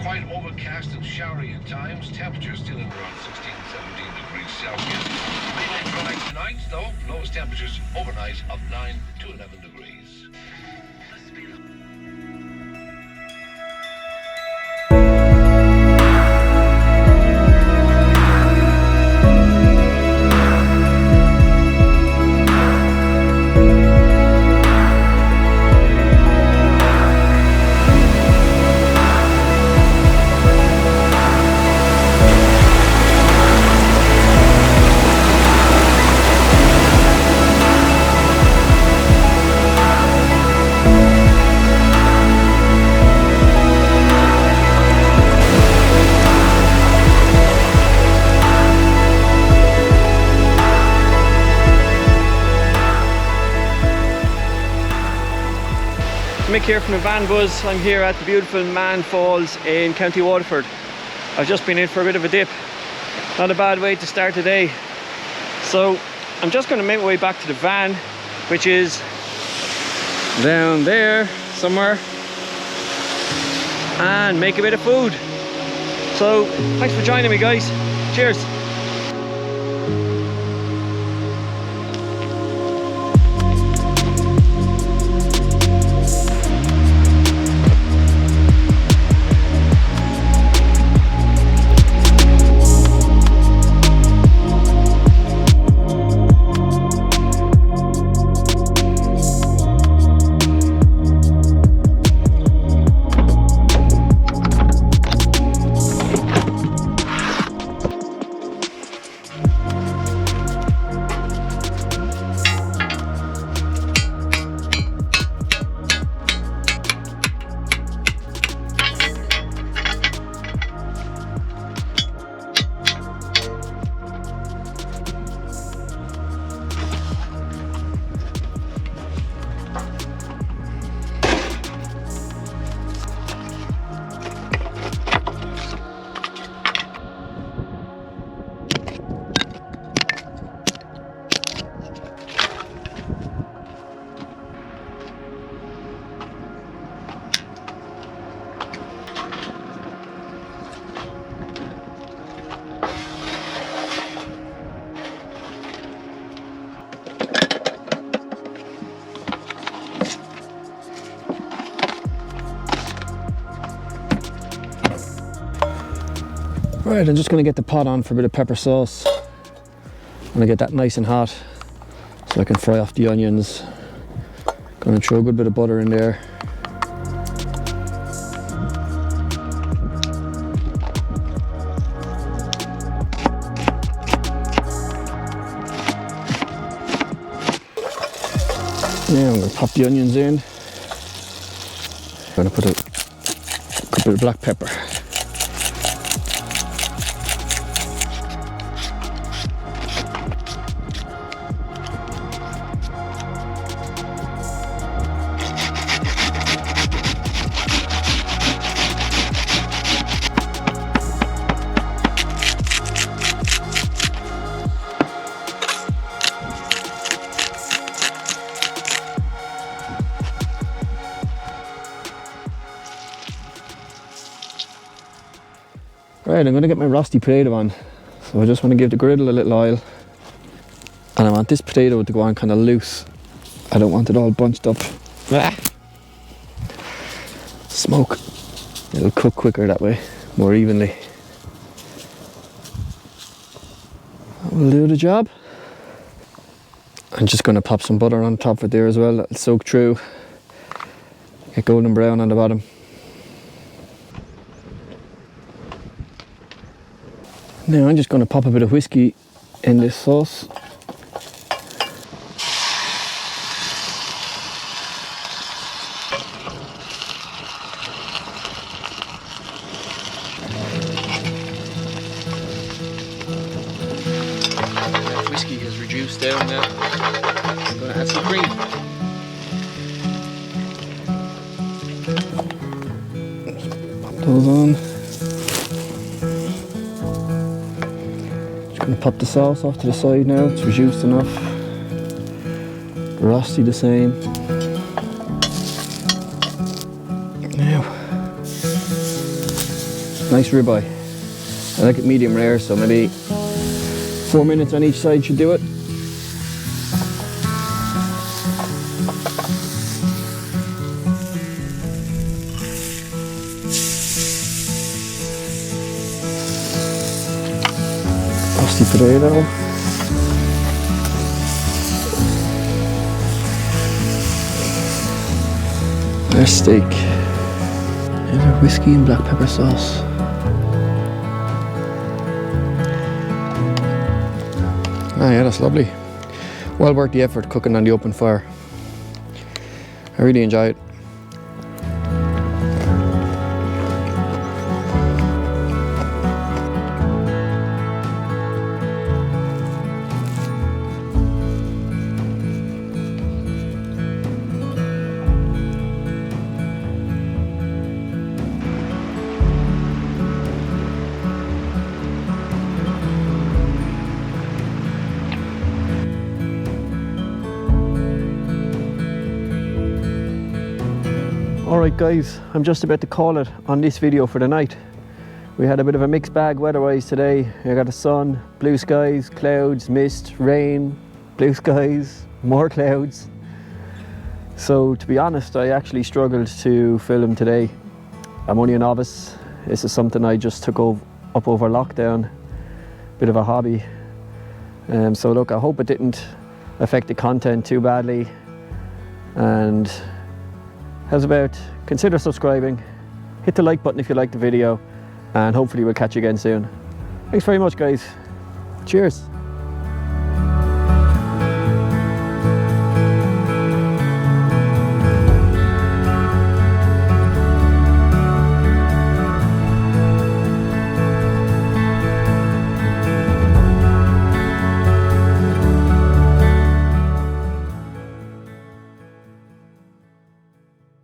quite overcast and showery at times. Temperatures still in around 16, 17 degrees Celsius. Mainly dry tonight, though. Lowest temperatures overnight of 9 to 11 degrees. Mick here from The.VanBuzz. I'm here at the beautiful Mahon Falls in County Waterford. I've just been in for a bit of a dip. Not a bad way to start the day. So I'm just going to make my way back to the van, which is down there somewhere, and make a bit of food. So thanks for joining me, guys. Cheers. Right, I'm just going to get the pot on for a bit of pepper sauce. I'm going to get that nice and hot so I can fry off the onions. Going to throw a good bit of butter in there. Now I'm going to pop the onions in. I'm going to put a couple of black pepper. Right, I'm going to get my Rosti Potato on. So I just want to give the griddle a little oil. And I want this potato to go on kind of loose. I don't want it all bunched up. Smoke. It'll cook quicker that way, more evenly. That will do the job. I'm just going to pop some butter on top of it there as well. That'll soak through. Get golden brown on the bottom. Now I'm just going to pop a bit of whiskey in this sauce. That whiskey has reduced down now. I'm going to add some cream. Pop those on. Gonna pop the sauce off to the side now, it's reduced enough. The Rosti the same. Now, Nice ribeye. I like it medium rare, so maybe 4 minutes on each side should do it. Rosti potato. There's steak. There's our whiskey and black pepper sauce. Ah yeah, that's lovely. Well worth the effort cooking on the open fire. I really enjoy it. Alright guys, I'm just about to call it on this video for the night. We had a bit of a mixed bag weather-wise today. I got the sun, blue skies, clouds, mist, rain, blue skies, more clouds. So to be honest, I actually struggled to film today. I'm only a novice. This is something I just took up over lockdown. Bit of a hobby. So look, I hope it didn't affect the content too badly. And how's about consider subscribing, hit the like button if you like the video, and hopefully we'll catch you again soon. Thanks very much guys. Cheers.